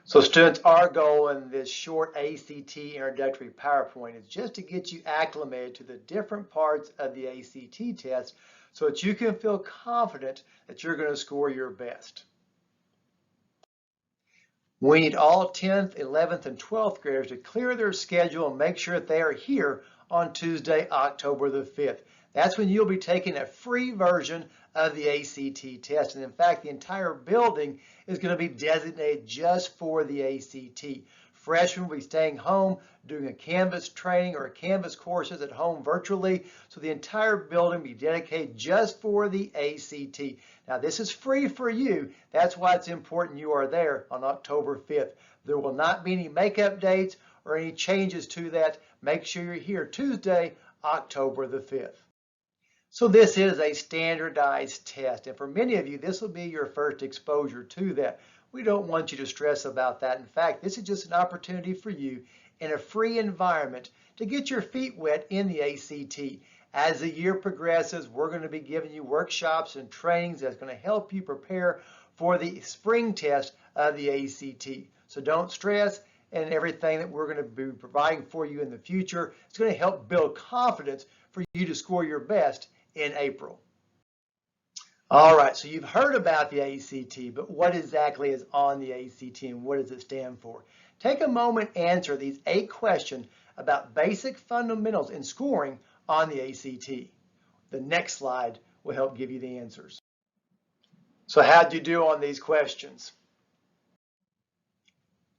So students, our goal in this short ACT introductory PowerPoint is just to get you acclimated to the different parts of the ACT test so that you can feel confident that you're going to score your best. We need all 10th, 11th, and 12th graders to clear their schedule and make sure that they are here on Tuesday, October the 5th. That's when you'll be taking a free version of the ACT test. And in fact, the entire building is going to be designated just for the ACT. Freshmen will be staying home, doing a Canvas training or a Canvas courses at home virtually. So the entire building will be dedicated just for the ACT. Now this is free for you. That's why it's important you are there on October 5th. There will not be any makeup dates or any changes to that. Make sure you're here Tuesday, October the 5th. So this is a standardized test, and for many of you, this will be your first exposure to that. We don't want you to stress about that. In fact, this is just an opportunity for you in a free environment to get your feet wet in the ACT. As the year progresses, we're going to be giving you workshops and trainings that's going to help you prepare for the spring test of the ACT. So don't stress, and everything that we're going to be providing for you in the future is going to help build confidence for you to score your best in April. All right, so you've heard about the ACT, but what exactly is on the ACT and what does it stand for? Take a moment and answer these 8 questions about basic fundamentals in scoring on the ACT. The next slide will help give you the answers. So how did you do on these questions?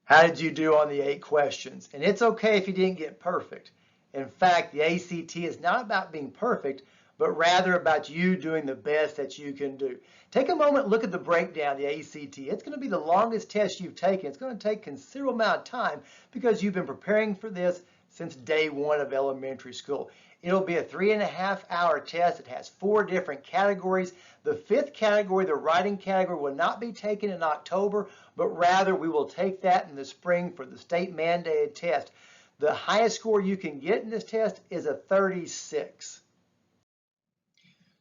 How did you do on the 8 questions? And it's okay if you didn't get perfect. In fact, the ACT is not about being perfect, but rather about you doing the best that you can do. Take a moment and look at the breakdown of the ACT. It's going to be the longest test you've taken. It's going to take a considerable amount of time because you've been preparing for this since day 1 of elementary school. It'll be a 3.5-hour test. It has 4 different categories. The 5th category, the writing category, will not be taken in October, but rather we will take that in the spring for the state mandated test. The highest score you can get in this test is a 36.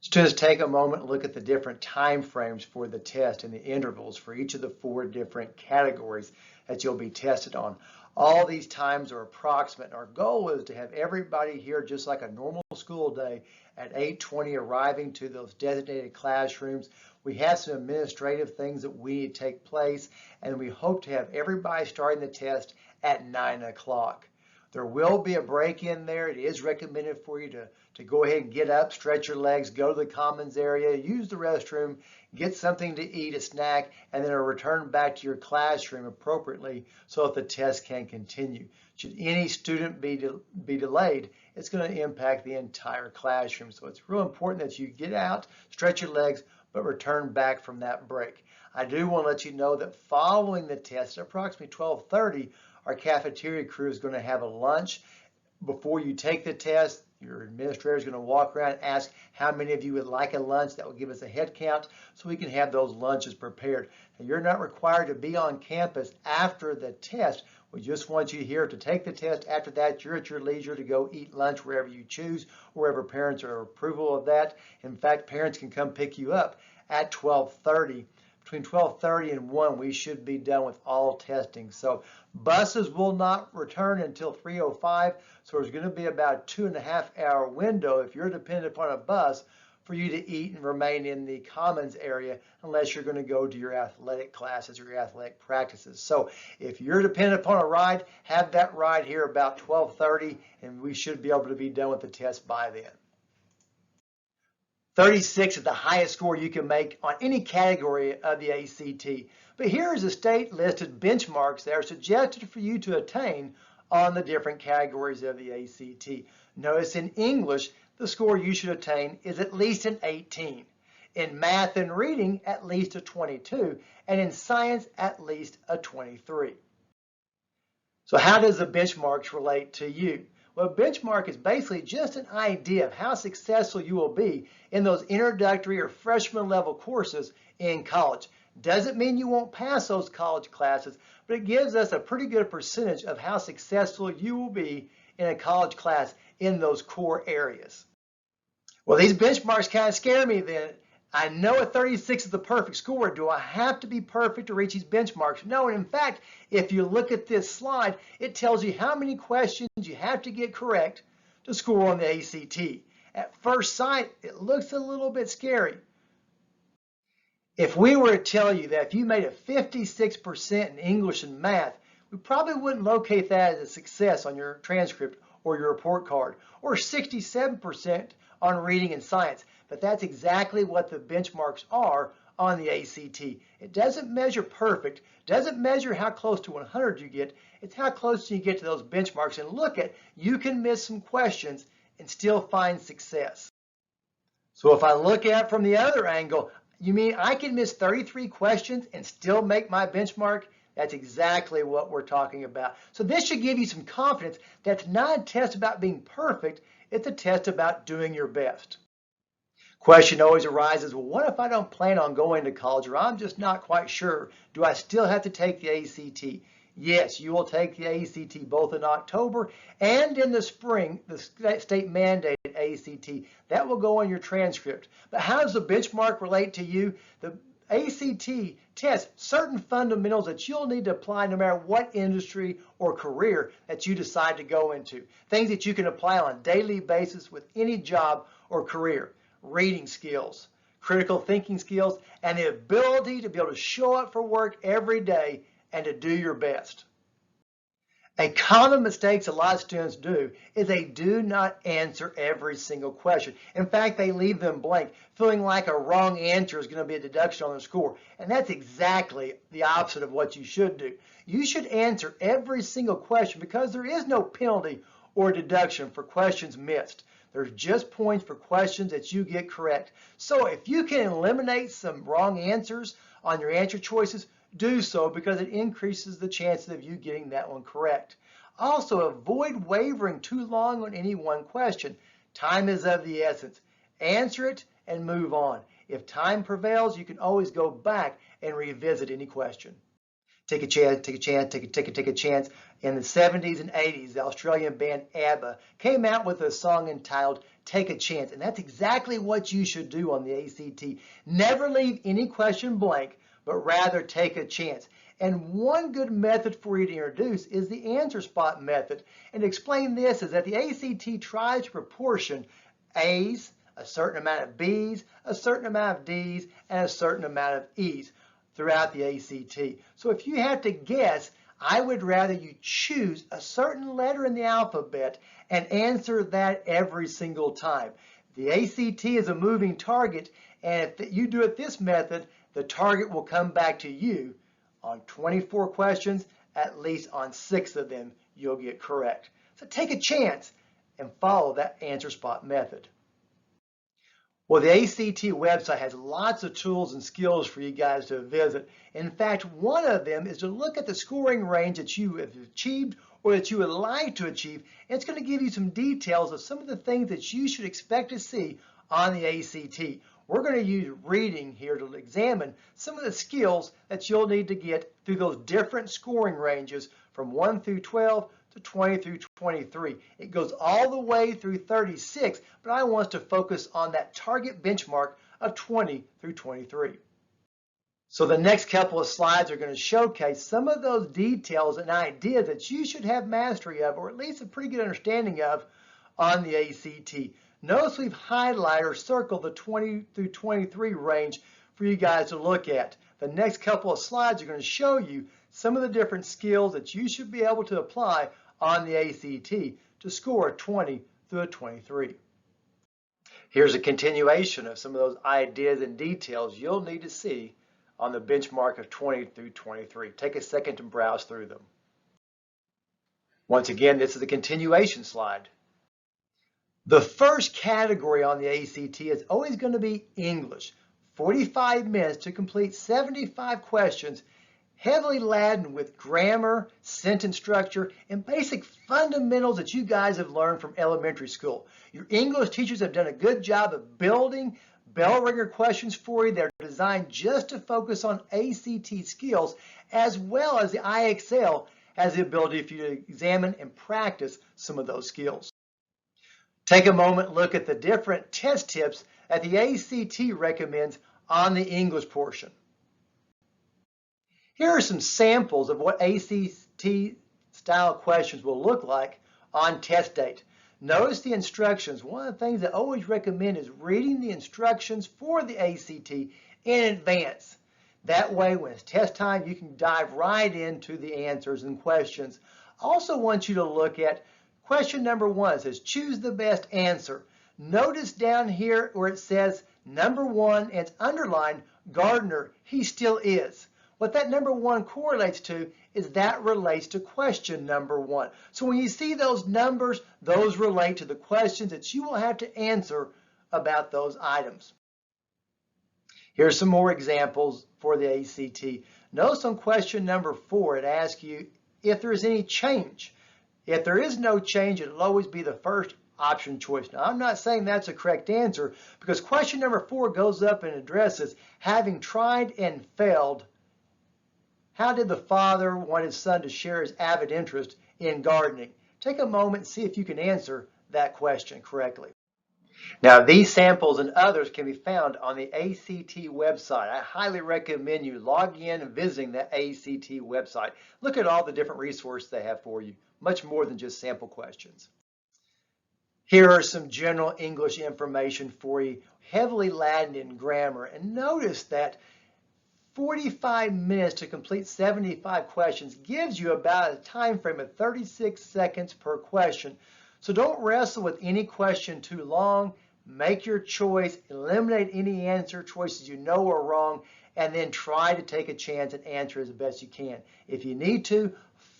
Students, take a moment and look at the different time frames for the test and the intervals for each of the 4 different categories that you'll be tested on. All these times are approximate. Our goal is to have everybody here just like a normal school day at 8:20 arriving to those designated classrooms. We have some administrative things that we need to take place, and we hope to have everybody starting the test at 9 o'clock. There will be a break in there. It is recommended for you to go ahead and get up, stretch your legs, go to the commons area, use the restroom, get something to eat, a snack, and then return back to your classroom appropriately so that the test can continue. Should any student be delayed, it's going to impact the entire classroom. So it's real important that you get out, stretch your legs, but return back from that break. I do want to let you know that following the test at approximately 12:30, our cafeteria crew is going to have a lunch. Before you take the test, your administrator is going to walk around and ask how many of you would like a lunch. That will give us a head count so we can have those lunches prepared. Now, you're not required to be on campus after the test. We just want you here to take the test. After that, you're at your leisure to go eat lunch wherever you choose, wherever parents are approval of that. In fact, parents can come pick you up at 12:30. Between 12:30 and 1, we should be done with all testing. So buses will not return until 3:05. So there's going to be about a 2.5-hour window if you're dependent upon a bus for you to eat and remain in the commons area unless you're going to go to your athletic classes or your athletic practices. So if you're dependent upon a ride, have that ride here about 12:30, and we should be able to be done with the test by then. 36 is the highest score you can make on any category of the ACT. But here is a state listed benchmarks that are suggested for you to attain on the different categories of the ACT. Notice in English, the score you should attain is at least an 18. In math and reading, at least a 22. And in science, at least a 23. So how does the benchmarks relate to you? Well, a benchmark is basically just an idea of how successful you will be in those introductory or freshman level courses in college. Doesn't mean you won't pass those college classes, but it gives us a pretty good percentage of how successful you will be in a college class in those core areas. Well, these benchmarks kind of scare me then. I know a 36 is the perfect score. Do I have to be perfect to reach these benchmarks? No, and in fact, if you look at this slide, it tells you how many questions you have to get correct to score on the ACT. At first sight, it looks a little bit scary. If we were to tell you that if you made a 56% in English and math, we probably wouldn't locate that as a success on your transcript or your report card, or 67% on reading and science. But that's exactly what the benchmarks are on the ACT. It doesn't measure perfect, doesn't measure how close to 100 you get, it's how close you get to those benchmarks. And look at, you can miss some questions and still find success. So if I look at it from the other angle, you mean I can miss 33 questions and still make my benchmark? That's exactly what we're talking about. So this should give you some confidence that it's not a test about being perfect, it's a test about doing your best. Question always arises, well, what if I don't plan on going to college, or I'm just not quite sure? Do I still have to take the ACT? Yes, you will take the ACT both in October and in the spring, the state mandated ACT. That will go on your transcript. But how does the benchmark relate to you? The ACT tests certain fundamentals that you'll need to apply no matter what industry or career that you decide to go into. Things that you can apply on a daily basis with any job or career. Reading skills, critical thinking skills, and the ability to be able to show up for work every day and to do your best. A common mistake a lot of students do is they do not answer every single question. In fact, they leave them blank, feeling like a wrong answer is going to be a deduction on their score. And that's exactly the opposite of what you should do. You should answer every single question because there is no penalty or deduction for questions missed. There's just points for questions that you get correct. So if you can eliminate some wrong answers on your answer choices, do so because it increases the chances of you getting that one correct. Also, avoid wavering too long on any one question. Time is of the essence. Answer it and move on. If time prevails, you can always go back and revisit any question. Take a chance, take a chance, take a chance. In the 70s and 80s, the Australian band ABBA came out with a song entitled Take a Chance, and that's exactly what you should do on the ACT. Never leave any question blank, but rather take a chance. And one good method for you to introduce is the answer spot method. And to explain this is that the ACT tries to proportion A's, a certain amount of B's, a certain amount of D's, and a certain amount of E's throughout the ACT. So if you have to guess, I would rather you choose a certain letter in the alphabet and answer that every single time. The ACT is a moving target, and if you do it this method, the target will come back to you. On 24 questions, at least on 6 of them, you'll get correct. So take a chance and follow that answer spot method. Well, the ACT website has lots of tools and skills for you guys to visit. In fact, one of them is to look at the scoring range that you have achieved or that you would like to achieve. And it's going to give you some details of some of the things that you should expect to see on the ACT. We're going to use reading here to examine some of the skills that you'll need to get through those different scoring ranges from 1 through 12 to 20 through 23. It goes all the way through 36, but I want us to focus on that target benchmark of 20 through 23. So the next couple of slides are going to showcase some of those details and ideas that you should have mastery of, or at least a pretty good understanding of, on the ACT. Notice we've highlighted or circled the 20 through 23 range for you guys to look at. The next couple of slides are going to show you some of the different skills that you should be able to apply on the ACT to score a 20 through a 23. Here's a continuation of some of those ideas and details you'll need to see on the benchmark of 20 through 23. Take a second to browse through them. Once again, this is a continuation slide. The first category on the ACT is always going to be English. 45 minutes to complete 75 questions, heavily laden with grammar, sentence structure, and basic fundamentals that you guys have learned from elementary school. Your English teachers have done a good job of building bell ringer questions for you. They're designed just to focus on ACT skills, as well as the IXL has the ability for you to examine and practice some of those skills. Take a moment, look at the different test tips that the ACT recommends on the English portion. Here are some samples of what ACT style questions will look like on test date. Notice the instructions. One of the things I always recommend is reading the instructions for the ACT in advance. That way, when it's test time, you can dive right into the answers and questions. Also want you to look at question number 1. It says, choose the best answer. Notice down here where it says number 1, and it's underlined, Gardner, he still is. What that number 1 correlates to is that relates to question number 1. So when you see those numbers, those relate to the questions that you will have to answer about those items. Here's some more examples for the ACT. Notice on question number 4, it asks you if there is any change. If there is no change, it'll always be the first option choice. Now, I'm not saying that's a correct answer because question number 4 goes up and addresses having tried and failed. How did the father want his son to share his avid interest in gardening? Take a moment and see if you can answer that question correctly. Now, these samples and others can be found on the ACT website. I highly recommend you logging in and visiting the ACT website. Look at all the different resources they have for you, much more than just sample questions. Here are some general English information for you, heavily laden in grammar. And notice that 45 minutes to complete 75 questions gives you about a time frame of 36 seconds per question. So don't wrestle with any question too long. Make your choice, eliminate any answer choices you know are wrong, and then try to take a chance and answer as best you can. If you need to,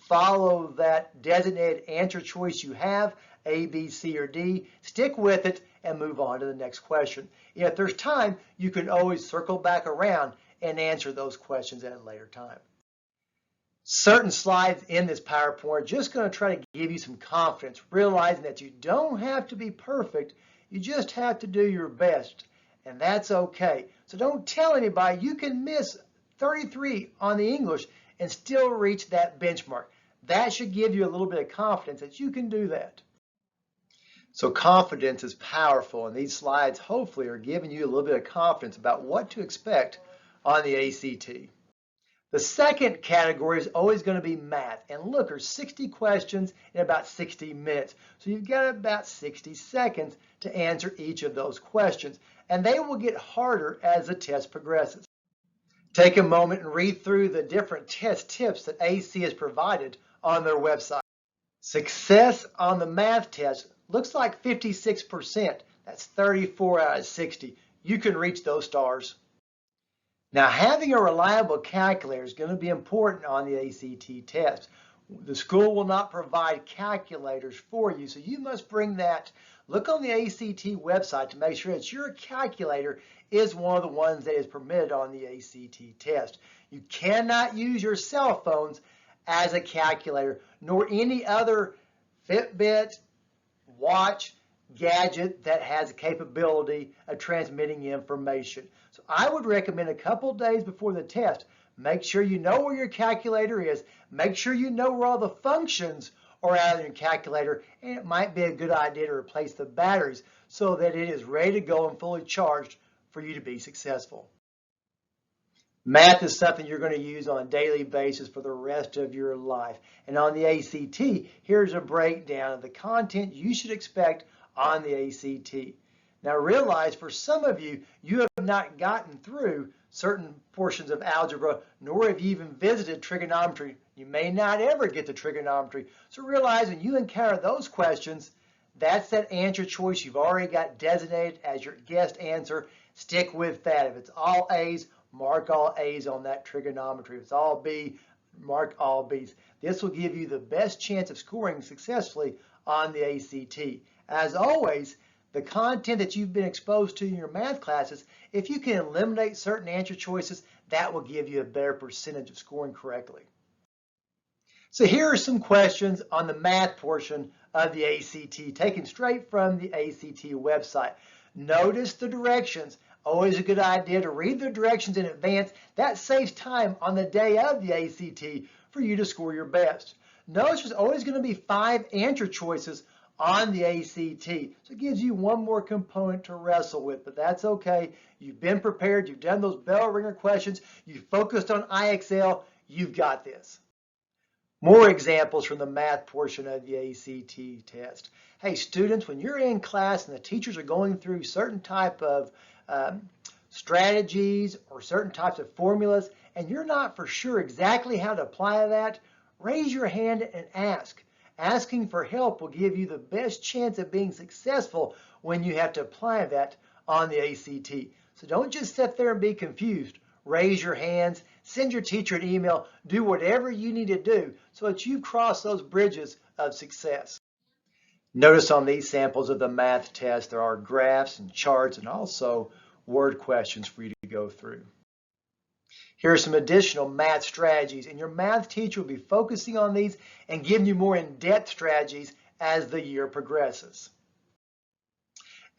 follow that designated answer choice you have, A, B, C, or D. Stick with it and move on to the next question. If there's time, you can always circle back around and answer those questions at a later time. Certain slides in this PowerPoint are just going to try to give you some confidence, realizing that you don't have to be perfect, you just have to do your best, and that's okay. So don't tell anybody you can miss 33 on the English and still reach that benchmark. That should give you a little bit of confidence that you can do that. So confidence is powerful, and these slides hopefully are giving you a little bit of confidence about what to expect on the ACT. The second category is always going to be math. And look, there's 60 questions in about 60 minutes. So you've got about 60 seconds to answer each of those questions. And they will get harder as the test progresses. Take a moment and read through the different test tips that AC has provided on their website. Success on the math test looks like 56%. That's 34 out of 60. You can reach those stars. Now, having a reliable calculator is going to be important on the ACT test. The school will not provide calculators for you, so you must bring that. Look on the ACT website to make sure that your calculator is one of the ones that is permitted on the ACT test. You cannot use your cell phones as a calculator, nor any other Fitbit, watch, gadget that has a capability of transmitting information. So I would recommend a couple days before the test, make sure you know where your calculator is, make sure you know where all the functions are out of your calculator, and it might be a good idea to replace the batteries so that it is ready to go and fully charged for you to be successful. Math is something you're going to use on a daily basis for the rest of your life. And on the ACT, here's a breakdown of the content you should expect on the ACT. Now realize for some of you, you have not gotten through certain portions of algebra, nor have you even visited trigonometry. You may not ever get to trigonometry. So realize when you encounter those questions, that's that answer choice you've already got designated as your guessed answer. Stick with that. If it's all A's, mark all A's on that trigonometry. If it's all B, mark all B's. This will give you the best chance of scoring successfully on the ACT. As always, the content that you've been exposed to in your math classes, if you can eliminate certain answer choices, that will give you a better percentage of scoring correctly. So here are some questions on the math portion of the ACT, taken straight from the ACT website. Notice the directions. Always a good idea to read the directions in advance. That saves time on the day of the ACT for you to score your best. Notice there's always going to be 5 answer choices on the ACT. So it gives you one more component to wrestle with, but that's okay. You've been prepared. You've done those bell ringer questions. You've focused on IXL. You've got this. More examples from the math portion of the ACT test. Hey, students, when you're in class and the teachers are going through certain type of strategies or certain types of formulas, and you're not for sure exactly how to apply that, raise your hand and ask. Asking for help will give you the best chance of being successful when you have to apply that on the ACT. So don't just sit there and be confused. Raise your hands, send your teacher an email, do whatever you need to do so that you've crossed those bridges of success. Notice on these samples of the math test, there are graphs and charts and also word questions for you to go through. Here are some additional math strategies, and your math teacher will be focusing on these and giving you more in-depth strategies as the year progresses.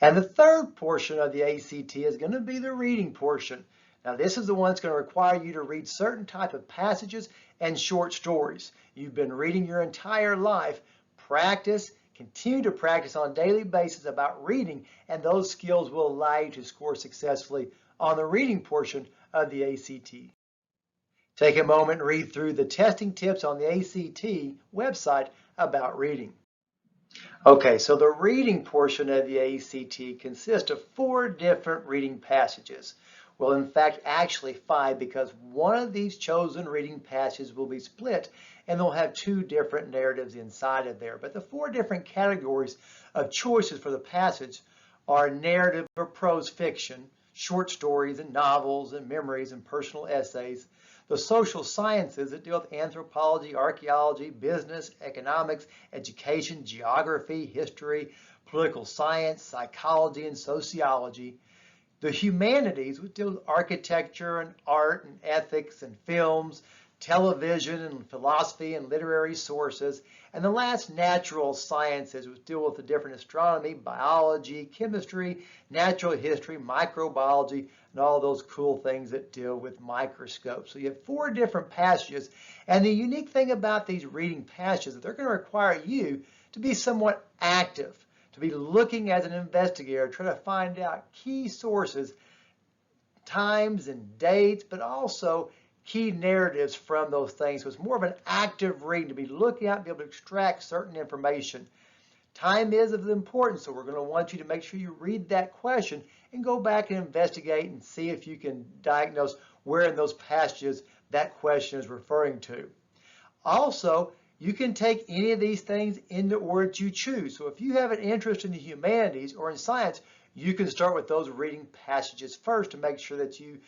And the third portion of the ACT is going to be the reading portion. Now, this is the one that's going to require you to read certain type of passages and short stories. You've been reading your entire life. Practice, continue to practice on a daily basis about reading, and those skills will allow you to score successfully on the reading portion of the ACT. Take a moment and read through the testing tips on the ACT website about reading. Okay, so the reading portion of the ACT consists of 4 different reading passages. Well, in fact, actually 5, because one of these chosen reading passages will be split and they'll have 2 different narratives inside of there. But the 4 different categories of choices for the passage are narrative or prose fiction, short stories and novels and memories and personal essays, the social sciences that deal with anthropology, archaeology, business, economics, education, geography, history, political science, psychology, and sociology, the humanities, which deal with architecture and art and ethics and films, television and philosophy and literary sources, and the last, natural sciences, which deal with the different astronomy, biology, chemistry, natural history, microbiology, and all those cool things that deal with microscopes. So you have 4 different passages, and the unique thing about these reading passages is that they're going to require you to be somewhat active, to be looking as an investigator, trying to find out key sources, times and dates, but also key narratives from those things. So it's more of an active reading, to be looking at and be able to extract certain information. Time is of importance, so we're going to want you to make sure you read that question and go back and investigate and see if you can diagnose where in those passages that question is referring to. Also, you can take any of these things in the order that you choose. So if you have an interest in the humanities or in science, you can start with those reading passages first to make sure that you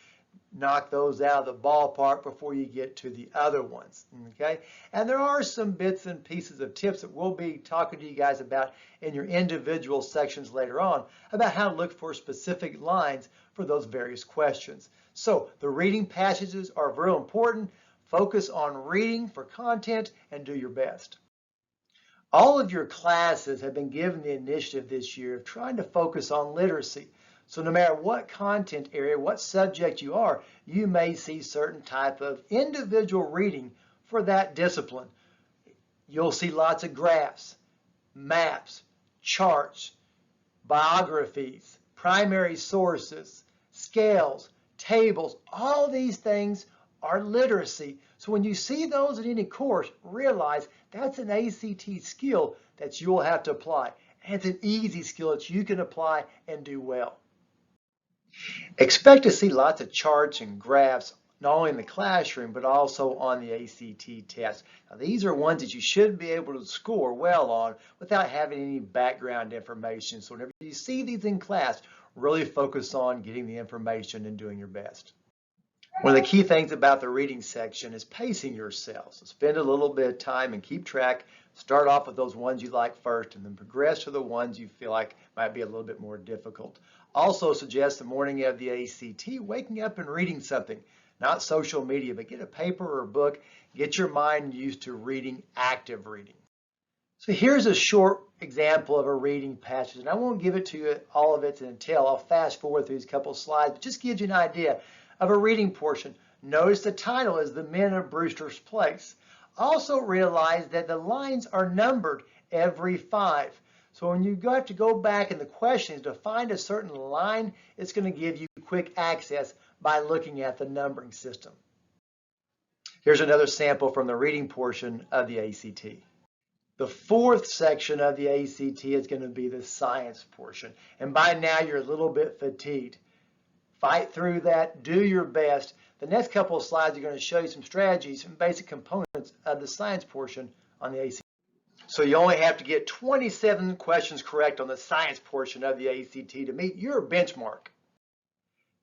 knock those out of the ballpark before you get to the other ones, okay? And there are some bits and pieces of tips that we'll be talking to you guys about in your individual sections later on about how to look for specific lines for those various questions. So the reading passages are very important. Focus on reading for content and do your best. All of your classes have been given the initiative this year of trying to focus on literacy. So no matter what content area, what subject you are, you may see certain type of individual reading for that discipline. You'll see lots of graphs, maps, charts, biographies, primary sources, scales, tables. All these things are literacy. So when you see those in any course, realize that's an ACT skill that you'll have to apply. And it's an easy skill that you can apply and do well. Expect to see lots of charts and graphs, not only in the classroom, but also on the ACT test. Now, these are ones that you should be able to score well on without having any background information. So whenever you see these in class, really focus on getting the information and doing your best. One of the key things about the reading section is pacing yourself. So spend a little bit of time and keep track. Start off with those ones you like first and then progress to the ones you feel like might be a little bit more difficult. Also suggest the morning of the ACT, waking up and reading something, not social media, but get a paper or a book. Get your mind used to reading, active reading. So here's a short example of a reading passage, and I won't give it to you all of it in detail. I'll fast forward through these couple slides, but just gives you an idea of a reading portion. Notice the title is The Men of Brewster's Place. Also realize that the lines are numbered every 5. So when you have to go back in the questions to find a certain line, it's going to give you quick access by looking at the numbering system. Here's another sample from the reading portion of the ACT. The fourth section of the ACT is going to be the science portion. And by now you're a little bit fatigued. Fight through that, do your best. The next couple of slides are going to show you some strategies and basic components of the science portion on the ACT. So you only have to get 27 questions correct on the science portion of the ACT to meet your benchmark.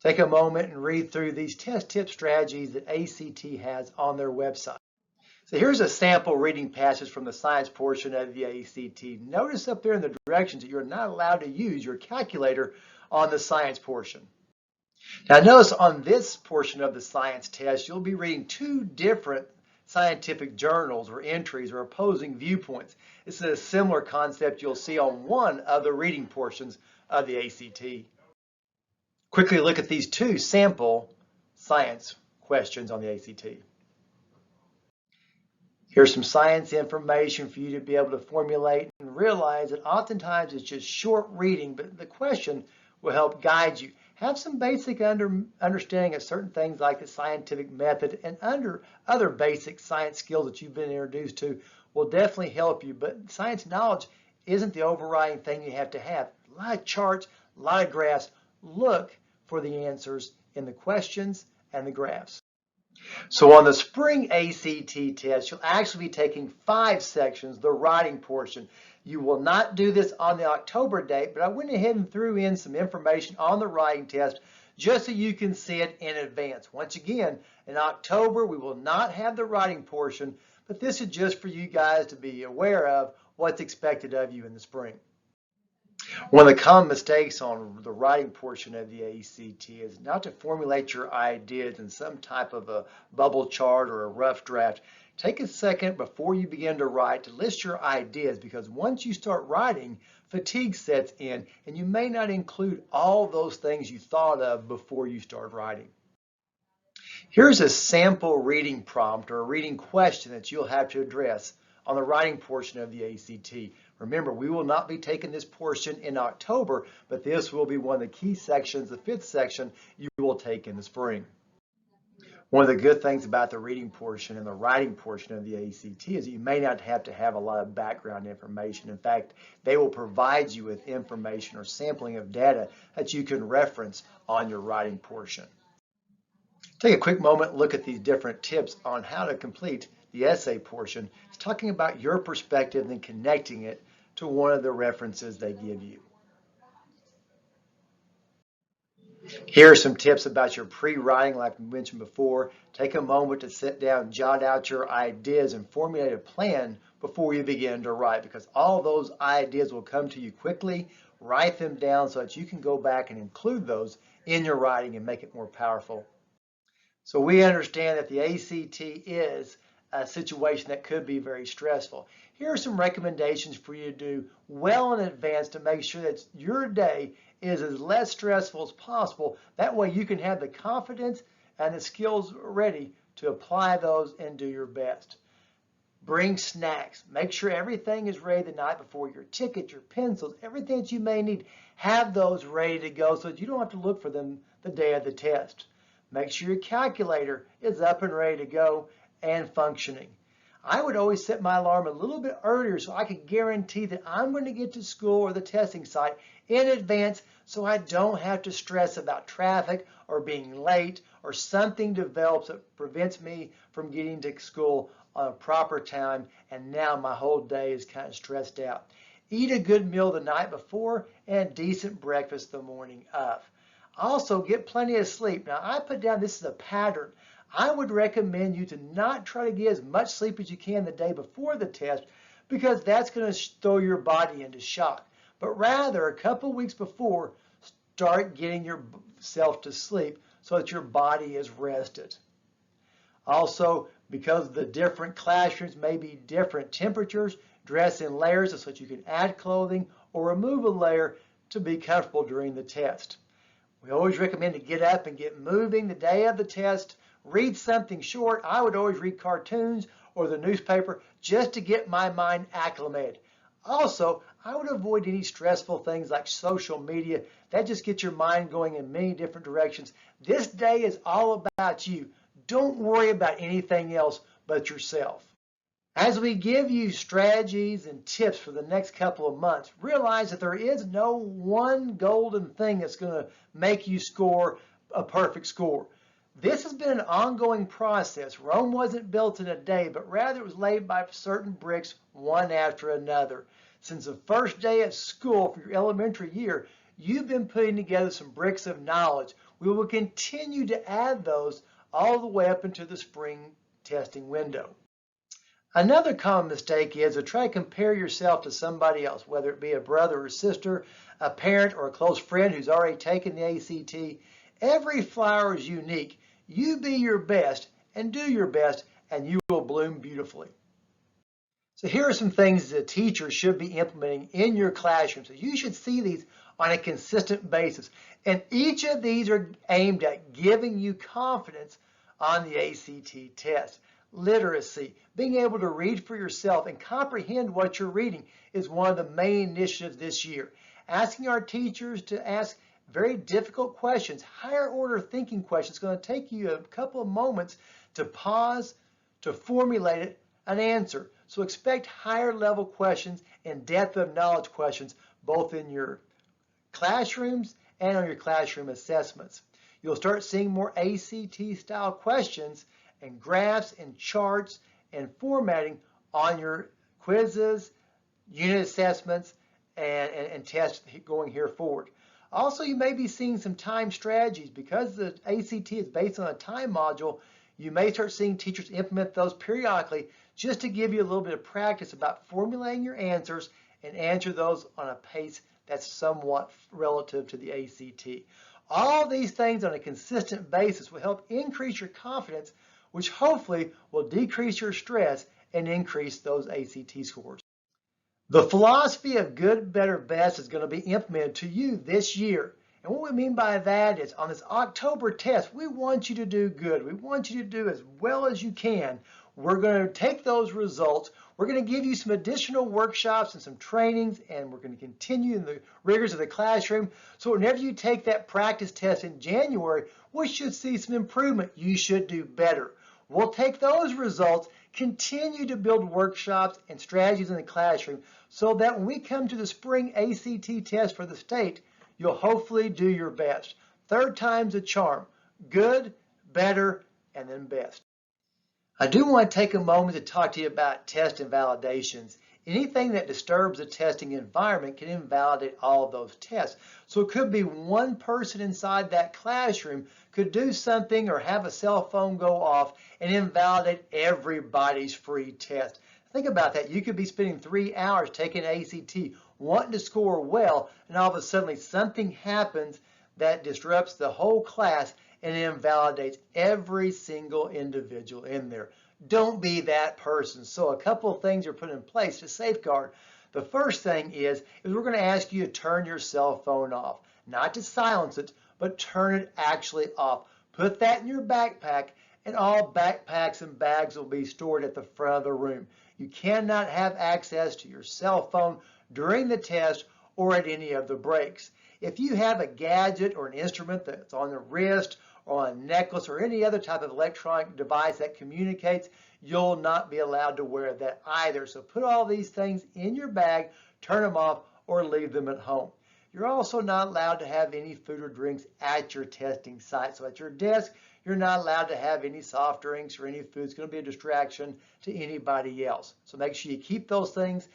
Take a moment and read through these test tip strategies that ACT has on their website. So here's a sample reading passage from the science portion of the ACT. Notice up there in the directions that you're not allowed to use your calculator on the science portion. Now notice on this portion of the science test, you'll be reading two different scientific journals or entries or opposing viewpoints. This is a similar concept you'll see on one of the reading portions of the ACT. Quickly look at these two sample science questions on the ACT. Here's some science information for you to be able to formulate and realize that oftentimes it's just short reading, but the question will help guide you. Have some basic understanding of certain things like the scientific method and other basic science skills that you've been introduced to will definitely help you. But science knowledge isn't the overriding thing you have to have. A lot of charts, a lot of graphs. Look for the answers in the questions and the graphs. So on the spring ACT test, you'll actually be taking 5 sections, the writing portion. You will not do this on the October date, but I went ahead and threw in some information on the writing test just so you can see it in advance. Once again, in October, we will not have the writing portion, but this is just for you guys to be aware of what's expected of you in the spring. One of the common mistakes on the writing portion of the ACT is not to formulate your ideas in some type of a bubble chart or a rough draft. Take a second before you begin to write to list your ideas, because once you start writing, fatigue sets in and you may not include all those things you thought of before you start writing. Here's a sample reading prompt or a reading question that you'll have to address on the writing portion of the ACT. Remember, we will not be taking this portion in October, but this will be one of the key sections, the 5th section, you will take in the spring. One of the good things about the reading portion and the writing portion of the ACT is you may not have to have a lot of background information. In fact, they will provide you with information or sampling of data that you can reference on your writing portion. Take a quick moment and look at these different tips on how to complete the essay portion. It's talking about your perspective and connecting it to one of the references they give you. Here are some tips about your pre-writing, like we mentioned before. Take a moment to sit down, jot out your ideas, and formulate a plan before you begin to write, because all those ideas will come to you quickly. Write them down so that you can go back and include those in your writing and make it more powerful. So we understand that the ACT is a situation that could be very stressful. Here are some recommendations for you to do well in advance to make sure that your day is as less stressful as possible. That way you can have the confidence and the skills ready to apply those and do your best. Bring snacks. Make sure everything is ready the night before. Your ticket, your pencils, everything that you may need, have those ready to go so that you don't have to look for them the day of the test. Make sure your calculator is up and ready to go and functioning. I would always set my alarm a little bit earlier so I could guarantee that I'm going to get to school or the testing site in advance so I don't have to stress about traffic or being late or something develops that prevents me from getting to school on a proper time, and now my whole day is kind of stressed out. Eat a good meal the night before and a decent breakfast the morning of. Also, get plenty of sleep. Now, I put down this is a pattern. I would recommend you to not try to get as much sleep as you can the day before the test, because that's going to throw your body into shock. But rather, a couple weeks before, start getting yourself to sleep so that your body is rested. Also, because the different classrooms may be different temperatures, dress in layers so that you can add clothing or remove a layer to be comfortable during the test. We always recommend to get up and get moving the day of the test. Read something short. I would always read cartoons or the newspaper just to get my mind acclimated. Also, I would avoid any stressful things like social media. That just gets your mind going in many different directions. This day is all about you. Don't worry about anything else but yourself. As we give you strategies and tips for the next couple of months, realize that there is no one golden thing that's going to make you score a perfect score. This has been an ongoing process. Rome wasn't built in a day, but rather it was laid by certain bricks one after another. Since the first day at school for your elementary year, you've been putting together some bricks of knowledge. We will continue to add those all the way up into the spring testing window. Another common mistake is to try to compare yourself to somebody else, whether it be a brother or sister, a parent or a close friend who's already taken the ACT. Every flower is unique. You be your best and do your best, and you will bloom beautifully. So here are some things that teachers should be implementing in your classroom. So you should see these on a consistent basis. And each of these are aimed at giving you confidence on the ACT test. Literacy, being able to read for yourself and comprehend what you're reading, is one of the main initiatives this year. Asking our teachers to ask very difficult questions, higher order thinking questions, is going to take you a couple of moments to pause, to formulate an answer. So expect higher level questions and depth of knowledge questions, both in your classrooms and on your classroom assessments. You'll start seeing more ACT style questions and graphs and charts and formatting on your quizzes, unit assessments, and tests going here forward. Also, you may be seeing some time strategies. Because the ACT is based on a time module, you may start seeing teachers implement those periodically just to give you a little bit of practice about formulating your answers and answer those on a pace that's somewhat relative to the ACT. All these things on a consistent basis will help increase your confidence, which hopefully will decrease your stress and increase those ACT scores. The philosophy of good, better, best is going to be implemented to you this year. And what we mean by that is on this October test, we want you to do good. We want you to do as well as you can. We're going to take those results. We're going to give you some additional workshops and some trainings, and we're going to continue in the rigors of the classroom. So whenever you take that practice test in January, we should see some improvement. You should do better. We'll take those results, continue to build workshops and strategies in the classroom so that when we come to the spring ACT test for the state, you'll hopefully do your best. Third time's a charm. Good, better, and then best. I do want to take a moment to talk to you about test invalidations. Anything that disturbs the testing environment can invalidate all of those tests. So it could be one person inside that classroom could do something or have a cell phone go off and invalidate everybody's free test. Think about that. You could be spending 3 hours taking ACT, wanting to score well, and all of a sudden something happens that disrupts the whole class and invalidates every single individual in there. Don't be that person. So a couple of things are put in place to safeguard. The first thing is we're going to ask you to turn your cell phone off. Not to silence it, but turn it actually off. Put that in your backpack, and all backpacks and bags will be stored at the front of the room. You cannot have access to your cell phone during the test or at any of the breaks. If you have a gadget or an instrument that's on the wrist or on a necklace or any other type of electronic device that communicates, you'll not be allowed to wear that either. So put all these things in your bag, turn them off, or leave them at home. You're also not allowed to have any food or drinks at your testing site. So at your desk, you're not allowed to have any soft drinks or any food. It's going to be a distraction to anybody else. So make sure you keep those things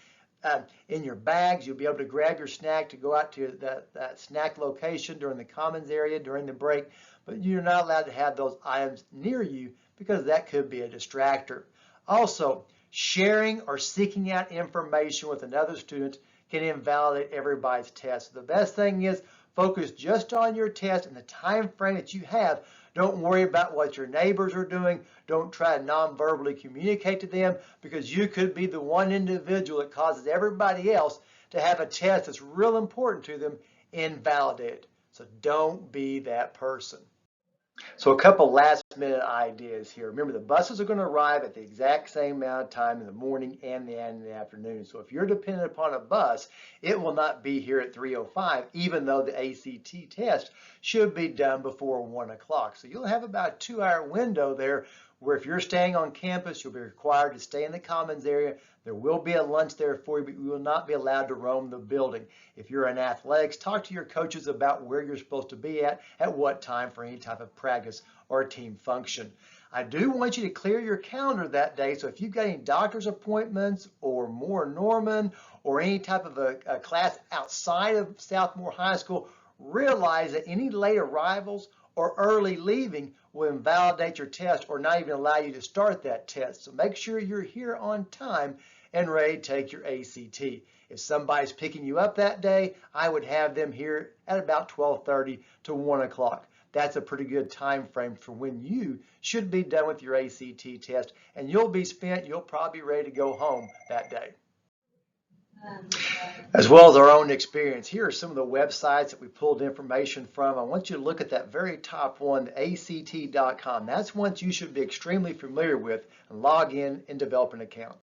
in your bags. You'll be able to grab your snack to go out to that snack location during the commons area during the break, but you're not allowed to have those items near you because that could be a distractor. Also, sharing or seeking out information with another student can invalidate everybody's test. So the best thing is focus just on your test and the time frame that you have. Don't worry about what your neighbors are doing. Don't try to non-verbally communicate to them, because you could be the one individual that causes everybody else to have a test that's real important to them invalidated. So don't be that person. So a couple last minute ideas here. Remember, the buses are going to arrive at the exact same amount of time in the morning and in the afternoon. So if you're dependent upon a bus, it will not be here at 3:05, even though the ACT test should be done before 1 o'clock. So you'll have about a 2-hour window there where if you're staying on campus, you'll be required to stay in the commons area. There will be a lunch there for you, but you will not be allowed to roam the building. If you're in athletics, talk to your coaches about where you're supposed to be at what time for any type of practice or team function. I do want you to clear your calendar that day. So if you've got any doctor's appointments or Moore Norman or any type of a class outside of Southmore High School, realize that any late arrivals or early leaving will invalidate your test or not even allow you to start that test. So make sure you're here on time and ready to take your ACT. If somebody's picking you up that day, I would have them here at about 12:30 to 1 o'clock. That's a pretty good time frame for when you should be done with your ACT test, and you'll probably be ready to go home that day. As well as our own experience, here are some of the websites that we pulled information from. I want you to look at that very top one, act.com. That's one you should be extremely familiar with, and log in and develop an account.